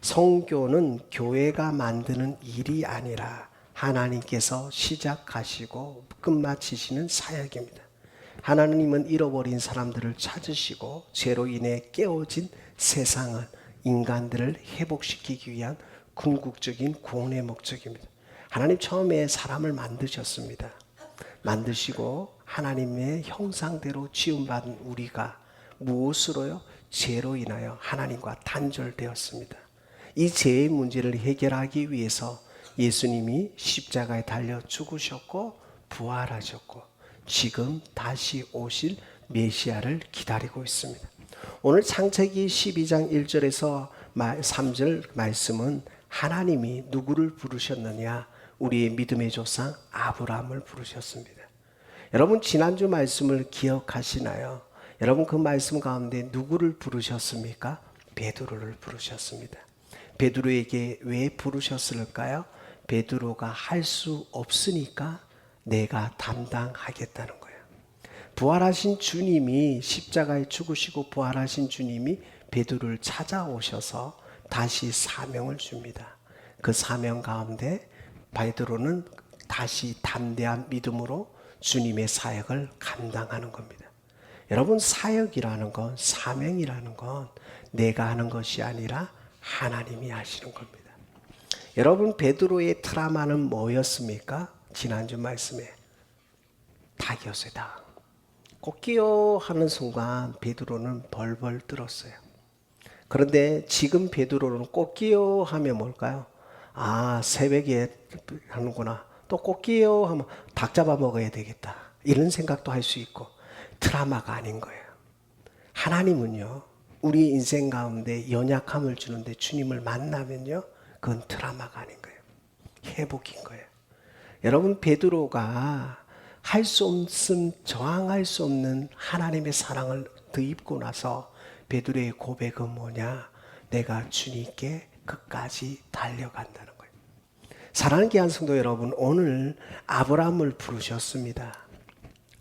성교는 교회가 만드는 일이 아니라 하나님께서 시작하시고 끝마치시는 사역입니다. 하나님은 잃어버린 사람들을 찾으시고 죄로 인해 깨어진 세상을, 인간들을 회복시키기 위한 궁극적인 구원의 목적입니다. 하나님 처음에 사람을 만드셨습니다. 만드시고 하나님의 형상대로 지음받은 우리가 무엇으로요? 죄로 인하여 하나님과 단절되었습니다. 이 죄의 문제를 해결하기 위해서 예수님이 십자가에 달려 죽으셨고 부활하셨고 지금 다시 오실 메시아를 기다리고 있습니다. 오늘 창세기 12장 1절에서 3절 말씀은 하나님이 누구를 부르셨느냐? 우리의 믿음의 조상 아브라함을 부르셨습니다. 여러분 지난주 말씀을 기억하시나요? 여러분 그 말씀 가운데 누구를 부르셨습니까? 베드로를 부르셨습니다. 베드로에게 왜 부르셨을까요? 베드로가 할 수 없으니까 내가 담당하겠다는 거예요. 부활하신 주님이 십자가에 죽으시고 부활하신 주님이 베드로를 찾아오셔서 다시 사명을 줍니다. 그 사명 가운데 베드로는 다시 담대한 믿음으로 주님의 사역을 감당하는 겁니다. 여러분 사역이라는 건, 사명이라는 건 내가 하는 것이 아니라 하나님이 하시는 겁니다. 여러분 베드로의 트라우마는 뭐였습니까? 지난주 말씀에 닭이었어요. 닭. 꽃기요 하는 순간 베드로는 벌벌 떨었어요. 그런데 지금 베드로는 꽃기요 하면 뭘까요? 아, 새벽에 하는구나. 또 꽃기요 하면 닭 잡아 먹어야 되겠다. 이런 생각도 할 수 있고 트라우마가 아닌 거예요. 하나님은요, 우리 인생 가운데 연약함을 주는데 주님을 만나면요, 그건 트라우마가 아닌 거예요. 회복인 거예요. 여러분 베드로가 할 수 없음, 저항할 수 없는 하나님의 사랑을 덧입고 나서 베드로의 고백은 뭐냐? 내가 주님께 끝까지 달려간다는 거예요. 사랑하는 귀한 성도 여러분, 오늘 아브라함을 부르셨습니다.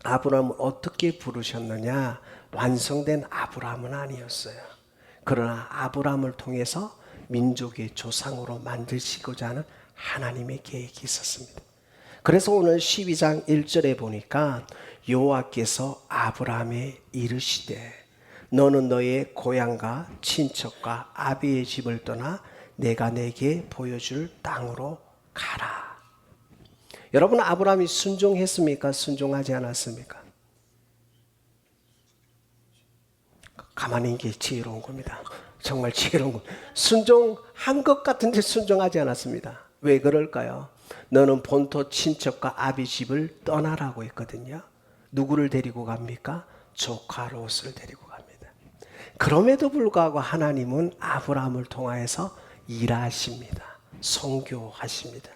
아브라함을 어떻게 부르셨느냐? 완성된 아브라함은 아니었어요. 그러나 아브라함을 통해서 민족의 조상으로 만드시고자 하는 하나님의 계획이 있었습니다. 그래서 오늘 12장 1절에 보니까 여호와께서 아브라함에 이르시되 너는 너의 고향과 친척과 아비의 집을 떠나 내가 내게 보여줄 땅으로 가라. 여러분 아브라함이 순종했습니까? 순종하지 않았습니까? 가만히 있는 게 지혜로운 겁니다. 정말 지혜로운 겁니다. 순종한 것 같은데 순종하지 않았습니다. 왜 그럴까요? 너는 본토 친척과 아비 집을 떠나라고 했거든요. 누구를 데리고 갑니까? 조카 롯을 데리고 갑니다. 그럼에도 불구하고 하나님은 아브라함을 통하여서 일하십니다. 선교하십니다.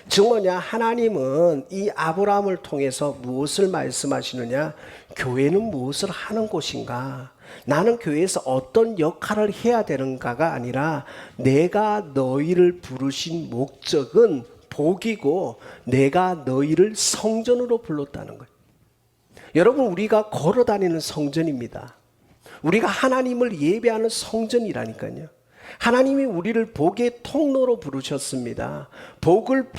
즉 뭐냐? 하나님은 이 아브라함을 통해서 무엇을 말씀하시느냐? 교회는 무엇을 하는 곳인가? 나는 교회에서 어떤 역할을 해야 되는가가 아니라 내가 너희를 부르신 목적은 복이고 내가 너희를 성전으로 불렀다는 거예요. 여러분 우리가 걸어다니는 성전입니다. 우리가 하나님을 예배하는 성전이라니까요. 하나님이 우리를 복의 통로로 부르셨습니다. 복을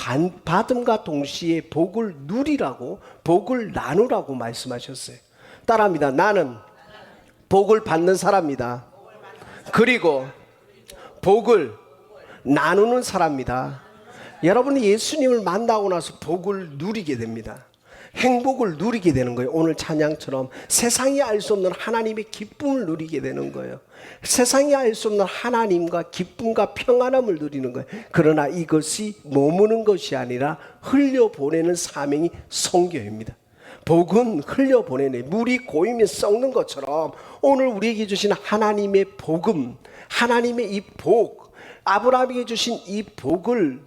받음과 동시에 복을 누리라고, 복을 나누라고 말씀하셨어요. 따라합니다. 나는 복을 받는 사람이다. 그리고 복을 나누는 사람이다. 여러분이 예수님을 만나고 나서 복을 누리게 됩니다. 행복을 누리게 되는 거예요. 오늘 찬양처럼 세상이 알 수 없는 하나님의 기쁨을 누리게 되는 거예요. 세상이 알 수 없는 하나님과 기쁨과 평안함을 누리는 거예요. 그러나 이것이 머무는 것이 아니라 흘려보내는 사명이 선교입니다. 복은 흘려보내네. 물이 고이면 썩는 것처럼 오늘 우리에게 주신 하나님의 복음, 하나님의 이 복, 아브라함에게 주신 이 복을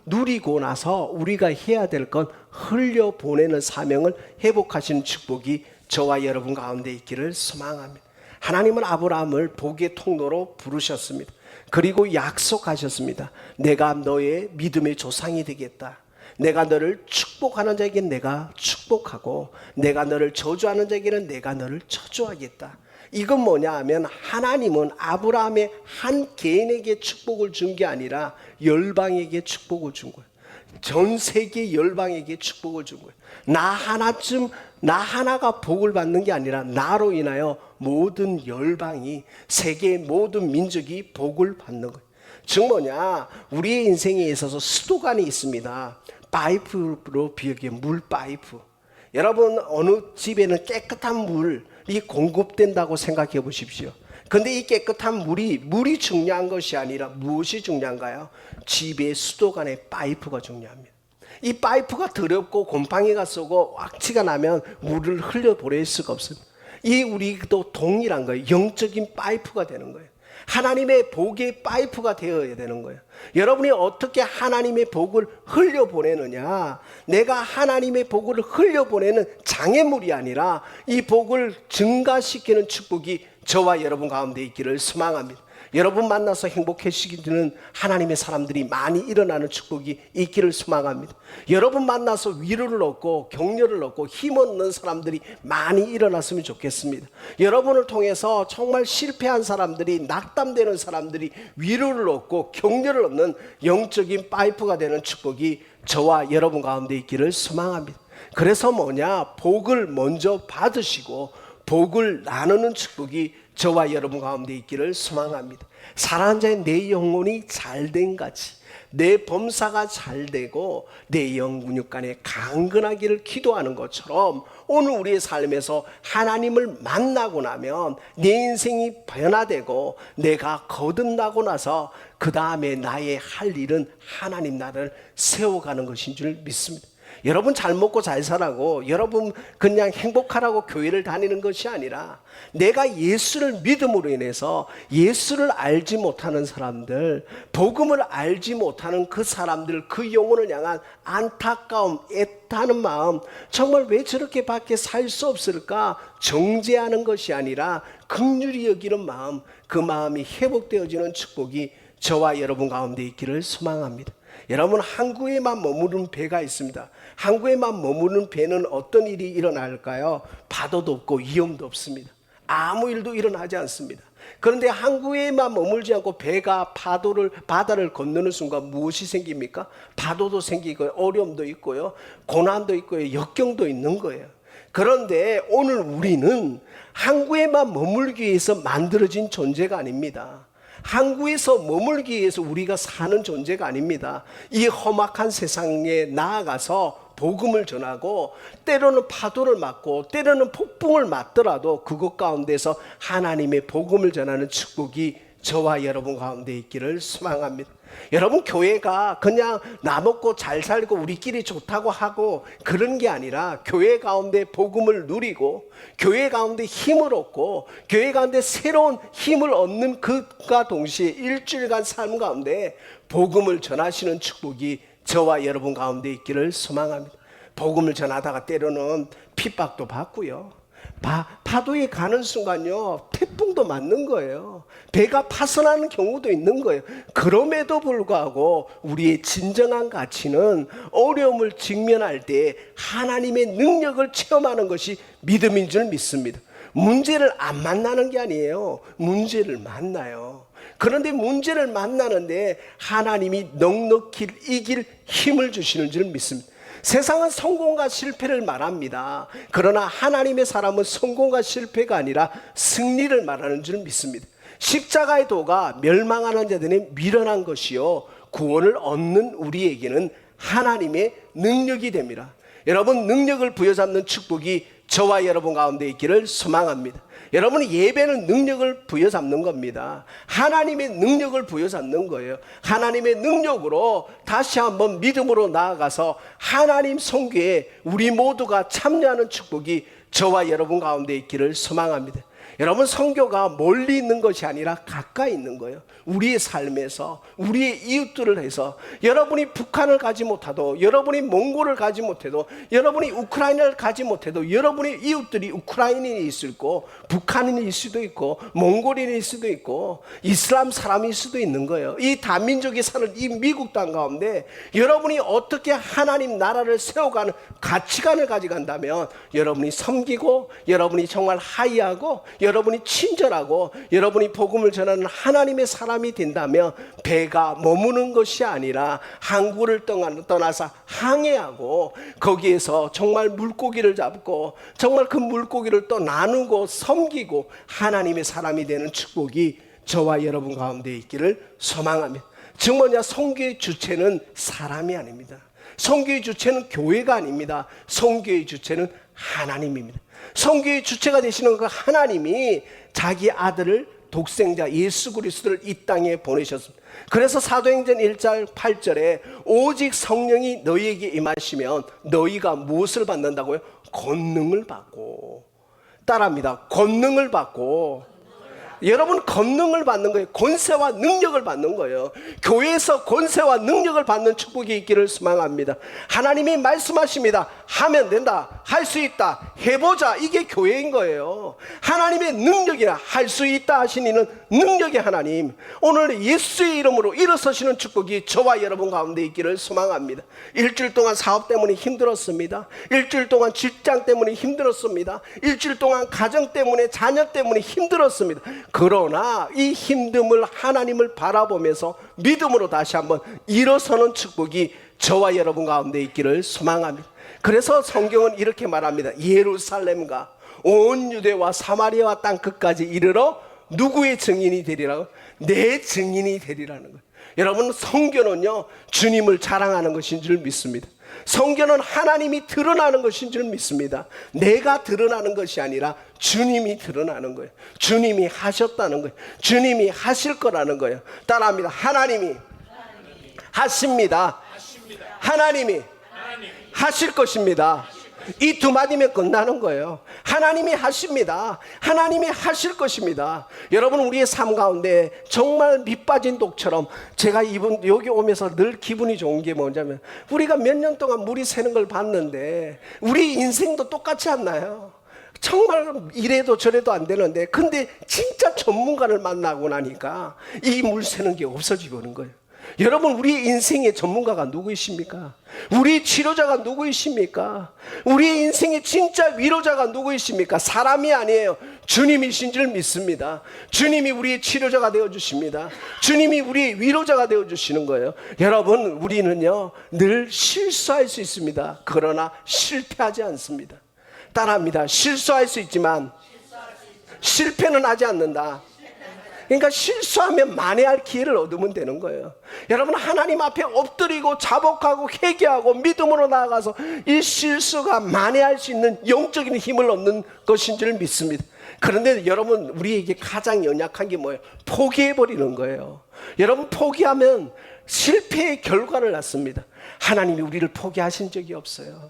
누리고 나서 우리가 해야 될 건 흘려보내는 사명을 회복하시는 축복이 저와 여러분 가운데 있기를 소망합니다. 하나님은 아브라함을 복의 통로로 부르셨습니다. 그리고 약속하셨습니다. 내가 너의 믿음의 조상이 되겠다. 내가 너를 축복하는 자에게 내가 축복하고 내가 너를 저주하는 자에게는 내가 너를 저주하겠다. 이건 뭐냐 하면 하나님은 아브라함의 한 개인에게 축복을 준 게 아니라 열방에게 축복을 준 거예요. 전 세계 열방에게 축복을 준 거예요. 나 하나가 복을 받는 게 아니라 나로 인하여 모든 열방이, 세계의 모든 민족이 복을 받는 거예요. 즉 뭐냐, 우리의 인생에 있어서 수도관이 있습니다. 파이프로 비유해, 물 파이프. 여러분, 어느 집에는 깨끗한 물이 공급된다고 생각해 보십시오. 근데 이 깨끗한 물이 중요한 것이 아니라 무엇이 중요한가요? 집의 수도관의 파이프가 중요합니다. 이 파이프가 더럽고 곰팡이가 쏘고 악취가 나면 물을 흘려보낼 수가 없습니다. 이 우리도 동일한 거예요. 영적인 파이프가 되는 거예요. 하나님의 복의 파이프가 되어야 되는 거예요. 여러분이 어떻게 하나님의 복을 흘려보내느냐, 내가 하나님의 복을 흘려보내는 장애물이 아니라 이 복을 증가시키는 축복이 저와 여러분 가운데 있기를 소망합니다. 여러분 만나서 행복해지는 하나님의 사람들이 많이 일어나는 축복이 있기를 소망합니다. 여러분 만나서 위로를 얻고 격려를 얻고 힘 얻는 사람들이 많이 일어났으면 좋겠습니다. 여러분을 통해서 정말 실패한 사람들이, 낙담되는 사람들이 위로를 얻고 격려를 얻는 영적인 파이프가 되는 축복이 저와 여러분 가운데 있기를 소망합니다. 그래서 뭐냐, 복을 먼저 받으시고 복을 나누는 축복이 저와 여러분 가운데 있기를 소망합니다. 사랑하는 자의 내 영혼이 잘된 같이 내 범사가 잘되고 내 영근육간에 강건하기를 기도하는 것처럼 오늘 우리의 삶에서 하나님을 만나고 나면 내 인생이 변화되고 내가 거듭나고 나서 그 다음에 나의 할 일은 하나님 나라를 세워가는 것인 줄 믿습니다. 여러분 잘 먹고 잘 살라고, 여러분 그냥 행복하라고 교회를 다니는 것이 아니라 내가 예수를 믿음으로 인해서 예수를 알지 못하는 사람들, 복음을 알지 못하는 그 사람들, 그 영혼을 향한 안타까움, 애타는 마음, 정말 왜 저렇게 밖에 살 수 없을까 정죄하는 것이 아니라 긍휼히 여기는 마음, 그 마음이 회복되어지는 축복이 저와 여러분 가운데 있기를 소망합니다. 여러분, 항구에만 머무르는 배가 있습니다. 항구에만 머무르는 배는 어떤 일이 일어날까요? 파도도 없고 위험도 없습니다. 아무 일도 일어나지 않습니다. 그런데 항구에만 머물지 않고 배가 바다를 건너는 순간 무엇이 생깁니까? 파도도 생기고 어려움도 있고요, 고난도 있고요, 역경도 있는 거예요. 그런데 오늘 우리는 항구에만 머물기 위해서 만들어진 존재가 아닙니다. 항구에서 머물기 위해서 우리가 사는 존재가 아닙니다. 이 험악한 세상에 나아가서 복음을 전하고 때로는 파도를 맞고 때로는 폭풍을 맞더라도 그것 가운데서 하나님의 복음을 전하는 축복이 저와 여러분 가운데 있기를 소망합니다. 여러분, 교회가 그냥 나 먹고 잘 살고 우리끼리 좋다고 하고 그런 게 아니라 교회 가운데 복음을 누리고 교회 가운데 힘을 얻고 교회 가운데 새로운 힘을 얻는 것과 동시에 일주일간 삶 가운데 복음을 전하시는 축복이 저와 여러분 가운데 있기를 소망합니다. 복음을 전하다가 때로는 핍박도 받고요, 파도에 가는 순간요 태풍도 맞는 거예요. 배가 파손하는 경우도 있는 거예요. 그럼에도 불구하고 우리의 진정한 가치는 어려움을 직면할 때 하나님의 능력을 체험하는 것이 믿음인 줄 믿습니다. 문제를 안 만나는 게 아니에요. 문제를 만나요. 그런데 문제를 만나는데 하나님이 넉넉히 이길 힘을 주시는 줄 믿습니다. 세상은 성공과 실패를 말합니다. 그러나 하나님의 사람은 성공과 실패가 아니라 승리를 말하는 줄 믿습니다. 십자가의 도가 멸망하는 자들이 미련한 것이요 구원을 얻는 우리에게는 하나님의 능력이 됩니다. 여러분, 능력을 부여잡는 축복이 저와 여러분 가운데 있기를 소망합니다. 여러분, 예배는 능력을 부여잡는 겁니다. 하나님의 능력을 부여잡는 거예요. 하나님의 능력으로 다시 한번 믿음으로 나아가서 하나님 선교에 우리 모두가 참여하는 축복이 저와 여러분 가운데 있기를 소망합니다. 여러분, 선교가 멀리 있는 것이 아니라 가까이 있는 거예요. 우리의 삶에서 우리의 이웃들을 해서 여러분이 북한을 가지 못해도, 여러분이 몽골을 가지 못해도, 여러분이 우크라이나를 가지 못해도 여러분의 이웃들이 우크라이나인이 있을 있고, 북한인일 수도 있고, 몽골인일 수도 있고, 이슬람 사람일 수도 있는 거예요. 이 다민족이 사는 이 미국 땅 가운데 여러분이 어떻게 하나님 나라를 세워가는 가치관을 가져간다면 여러분이 섬기고, 여러분이 정말 하이하고, 여러분이 친절하고, 여러분이 복음을 전하는 하나님의 사람이 된다면 배가 머무는 것이 아니라 항구를 떠나서 항해하고, 거기에서 정말 물고기를 잡고, 정말 그 물고기를 또 나누고 섬기고 하나님의 사람이 되는 축복이 저와 여러분 가운데 있기를 소망합니다. 즉 뭐냐, 선교의 주체는 사람이 아닙니다. 선교의 주체는 교회가 아닙니다. 선교의 주체는 하나님입니다. 선교의 주체가 되시는 그 하나님이 자기 아들을, 독생자 예수 그리스도를 이 땅에 보내셨습니다. 그래서 사도행전 1장 8절에 오직 성령이 너희에게 임하시면 너희가 무엇을 받는다고요? 권능을 받고. 따라합니다. 권능을 받고. 여러분, 권능을 받는 거예요. 권세와 능력을 받는 거예요. 교회에서 권세와 능력을 받는 축복이 있기를 소망합니다. 하나님이 말씀하십니다. 하면 된다, 할 수 있다, 해보자. 이게 교회인 거예요. 하나님의 능력이라 할 수 있다 하시니는 능력의 하나님, 오늘 예수의 이름으로 일어서시는 축복이 저와 여러분 가운데 있기를 소망합니다. 일주일 동안 사업 때문에 힘들었습니다. 일주일 동안 직장 때문에 힘들었습니다. 일주일 동안 가정 때문에, 자녀 때문에 힘들었습니다. 그러나 이 힘듦을 하나님을 바라보면서 믿음으로 다시 한번 일어서는 축복이 저와 여러분 가운데 있기를 소망합니다. 그래서 성경은 이렇게 말합니다. 예루살렘과 온 유대와 사마리아와 땅 끝까지 이르러 누구의 증인이 되리라고? 내 증인이 되리라는 거예요. 여러분, 선교는요, 주님을 자랑하는 것인 줄 믿습니다. 선교는 하나님이 드러나는 것인 줄 믿습니다. 내가 드러나는 것이 아니라 주님이 드러나는 거예요. 주님이 하셨다는 거예요. 주님이 하실 거라는 거예요. 따라합니다. 하나님이 하십니다. 하나님이 하실 것입니다. 이 두 마디면 끝나는 거예요. 하나님이 하십니다. 하나님이 하실 것입니다. 여러분, 우리의 삶 가운데 정말 밑빠진 독처럼, 제가 여기 오면서 늘 기분이 좋은 게 뭐냐면, 우리가 몇 년 동안 물이 새는 걸 봤는데 우리 인생도 똑같지 않나요? 정말 이래도 저래도 안 되는데, 근데 진짜 전문가를 만나고 나니까 이 물 새는 게 없어지고 오는 거예요. 여러분, 우리 인생의 전문가가 누구이십니까? 우리 치료자가 누구이십니까? 우리 인생의 진짜 위로자가 누구이십니까? 사람이 아니에요. 주님이신 줄 믿습니다. 주님이 우리의 치료자가 되어주십니다. 주님이 우리의 위로자가 되어주시는 거예요. 여러분, 우리는요, 늘 실수할 수 있습니다. 그러나 실패하지 않습니다. 따라합니다. 실수할 수 있지만 실패는 하지 않는다. 그러니까 실수하면 만회할 기회를 얻으면 되는 거예요. 여러분, 하나님 앞에 엎드리고 자복하고 회개하고 믿음으로 나아가서 이 실수가 만회할 수 있는 영적인 힘을 얻는 것인 줄 믿습니다. 그런데 여러분, 우리에게 가장 연약한 게 뭐예요? 포기해버리는 거예요. 여러분, 포기하면 실패의 결과를 낳습니다. 하나님이 우리를 포기하신 적이 없어요.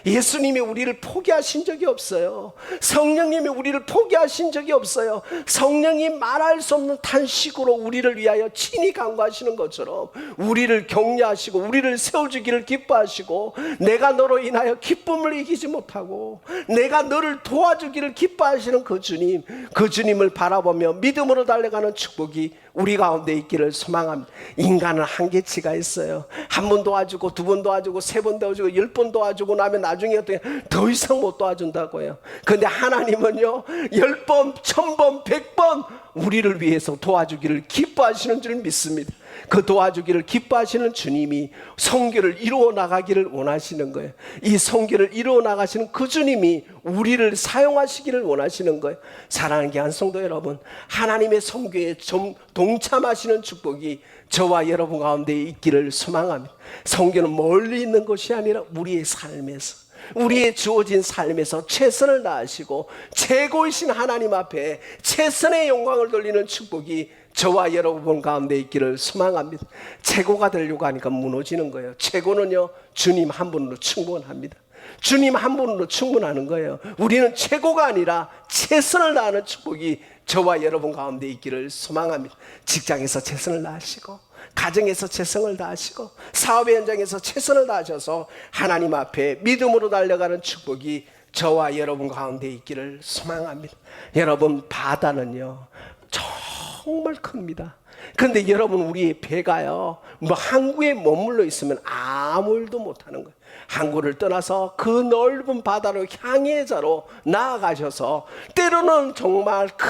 예수님이 우리를 포기하신 적이 없어요. 성령님이 우리를 포기하신 적이 없어요. 성령이 말할 수 없는 탄식으로 우리를 위하여 친히 간구하시는 것처럼 우리를 격려하시고 우리를 세워주기를 기뻐하시고, 내가 너로 인하여 기쁨을 이기지 못하고 내가 너를 도와주기를 기뻐하시는 그 주님, 그 주님을 바라보며 믿음으로 달려가는 축복이 우리 가운데 있기를 소망합니다. 인간은 한계치가 있어요. 한 번 도와주고, 두 번 도와주고, 세 번 도와주고, 10번 도와주고 나면 나중에 어떻게 더 이상 못 도와준다고요. 그런데 하나님은요, 10번, 1000번, 100번 우리를 위해서 도와주기를 기뻐하시는 줄 믿습니다. 그 도와주기를 기뻐하시는 주님이 선교를 이루어 나가기를 원하시는 거예요. 이 선교를 이루어 나가시는 그 주님이 우리를 사용하시기를 원하시는 거예요. 사랑하는 교환성도 여러분, 하나님의 선교에 좀 동참하시는 축복이 저와 여러분 가운데 있기를 소망합니다. 선교는 멀리 있는 것이 아니라 우리의 삶에서, 우리의 주어진 삶에서 최선을 다하시고 최고이신 하나님 앞에 최선의 영광을 돌리는 축복이 저와 여러분 가운데 있기를 소망합니다. 최고가 되려고 하니까 무너지는 거예요. 최고는요, 주님 한 분으로 충분합니다. 주님 한 분으로 충분하는 거예요. 우리는 최고가 아니라 최선을 다하는 축복이 저와 여러분 가운데 있기를 소망합니다. 직장에서 최선을 다하시고, 가정에서 최선을 다하시고, 사업의 현장에서 최선을 다하셔서 하나님 앞에 믿음으로 달려가는 축복이 저와 여러분 가운데 있기를 소망합니다. 여러분, 바다는요 정말 큽니다. 그런데 여러분, 우리의 배가요 뭐 항구에 머물러 있으면 아무 일도 못하는 거예요. 항구를 떠나서 그 넓은 바다로 향해자로 나아가셔서 때로는 정말 큰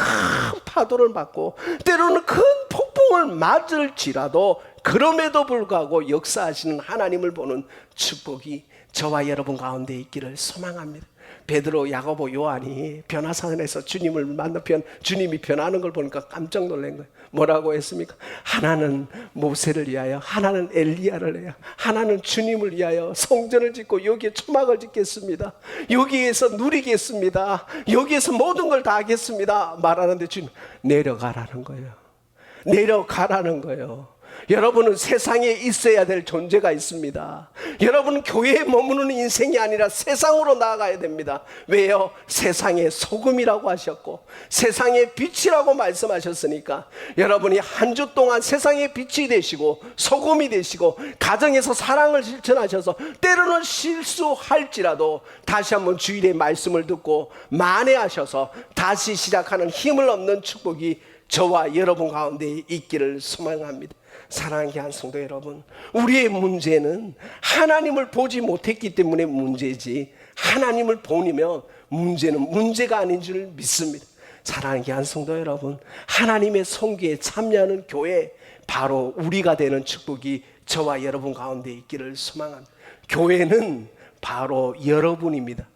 파도를 맞고 때로는 큰 폭풍을 맞을지라도 그럼에도 불구하고 역사하시는 하나님을 보는 축복이 저와 여러분 가운데 있기를 소망합니다. 베드로, 야고보, 요한이 변화산에서 주님을 만나 주님이 변하는 걸 보니까 깜짝 놀란 거예요. 뭐라고 했습니까? 하나는 모세를 위하여, 하나는 엘리야를 위하여, 하나는 주님을 위하여 성전을 짓고 여기에 초막을 짓겠습니다. 여기에서 누리겠습니다. 여기에서 모든 걸 다 하겠습니다. 말하는데 주님 내려가라는 거예요. 내려가라는 거예요. 여러분은 세상에 있어야 될 존재가 있습니다. 여러분은 교회에 머무는 인생이 아니라 세상으로 나아가야 됩니다. 왜요? 세상의 소금이라고 하셨고 세상의 빛이라고 말씀하셨으니까 여러분이 한 주 동안 세상의 빛이 되시고 소금이 되시고 가정에서 사랑을 실천하셔서 때로는 실수할지라도 다시 한번 주일의 말씀을 듣고 만회하셔서 다시 시작하는 힘을 얻는 축복이 저와 여러분 가운데 있기를 소망합니다. 사랑하는 귀한 성도 여러분, 우리의 문제는 하나님을 보지 못했기 때문에 문제지 하나님을 보면 문제는 문제가 아닌 줄 믿습니다. 사랑하는 귀한 성도 여러분, 하나님의 성교에 참여하는 교회, 바로 우리가 되는 축복이 저와 여러분 가운데 있기를 소망합니다. 교회는 바로 여러분입니다.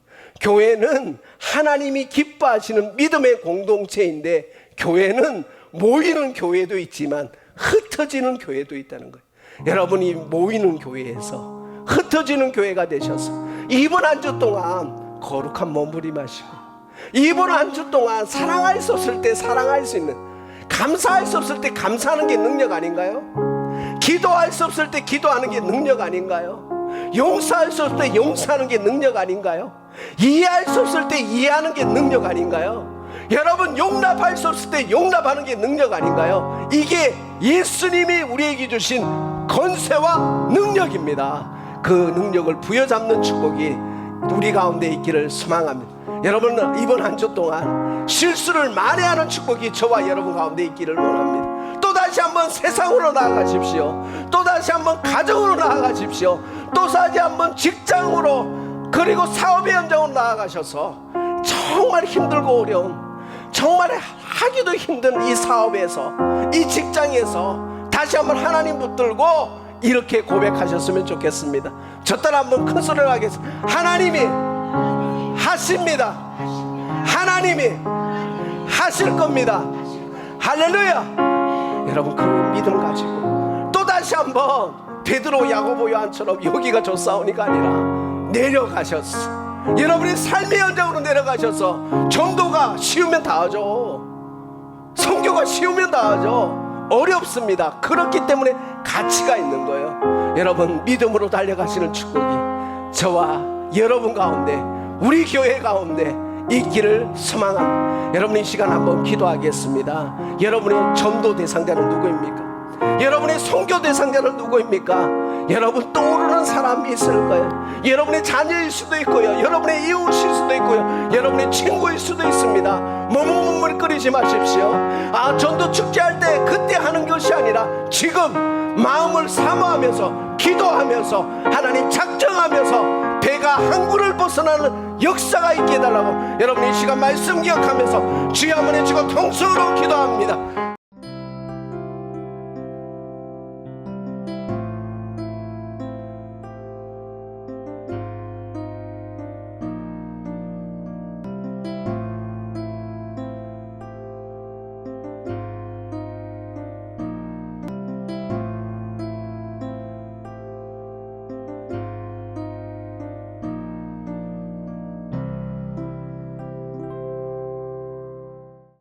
교회는 하나님이 기뻐하시는 믿음의 공동체인데 교회는 모이는 교회도 있지만 흩어지는 교회도 있다는 거예요. 여러분이 모이는 교회에서 흩어지는 교회가 되셔서 이번 한 주 동안 거룩한 몸부림하시고 이번 한 주 동안 사랑할 수 없을 때 사랑할 수 있는, 감사할 수 없을 때 감사하는 게 능력 아닌가요? 기도할 수 없을 때 기도하는 게 능력 아닌가요? 용서할 수 없을 때 용서하는 게 능력 아닌가요? 이해할 수 없을 때 이해하는 게 능력 아닌가요? 여러분, 용납할 수 없을 때 용납하는 게 능력 아닌가요? 이게 예수님이 우리에게 주신 권세와 능력입니다. 그 능력을 부여잡는 축복이 우리 가운데 있기를 소망합니다. 여러분, 이번 한 주 동안 실수를 만회하는 축복이 저와 여러분 가운데 있기를 원합니다. 또다시 한번 세상으로 나아가십시오. 또다시 한번 가정으로 나아가십시오. 또다시 한번 직장으로, 그리고 사업의 현장으로 나아가셔서 정말 힘들고 어려운, 정말 하기도 힘든 이 사업에서, 이 직장에서 다시 한번 하나님 붙들고 이렇게 고백하셨으면 좋겠습니다. 저 따라 한번 큰 소리를 하겠습니다. 하나님이 하십니다. 하나님이 하실 겁니다. 할렐루야. 여러분, 그 믿음 가지고 또다시 한번 베드로, 야고보, 요한처럼 여기가 좋사오니가 아니라 내려가셨어. 여러분이 삶의 현장으로 내려가셔서 전도가 쉬우면 다 하죠. 선교가 쉬우면 다 하죠. 어렵습니다. 그렇기 때문에 가치가 있는 거예요. 여러분, 믿음으로 달려가시는 축복이 저와 여러분 가운데, 우리 교회 가운데 있기를 소망합니다. 여러분, 이 시간 한번 기도하겠습니다. 여러분의 전도 대상자는 누구입니까? 여러분의 선교 대상자는 누구입니까? 여러분, 떠오르는 사람이 있을 거예요. 여러분의 자녀일 수도 있고요, 여러분의 이웃일 수도 있고요, 여러분의 친구일 수도 있습니다. 머뭇머뭇거리지 마십시오. 전도 축제할 때 그때 하는 것이 아니라 지금 마음을 사모하면서 기도하면서 하나님 작정하면서 배가 항구를 벗어나는 역사가 있게 해달라고 여러분 이 시간 말씀 기억하면서 주여 한번 해주고 통성으로 기도합니다.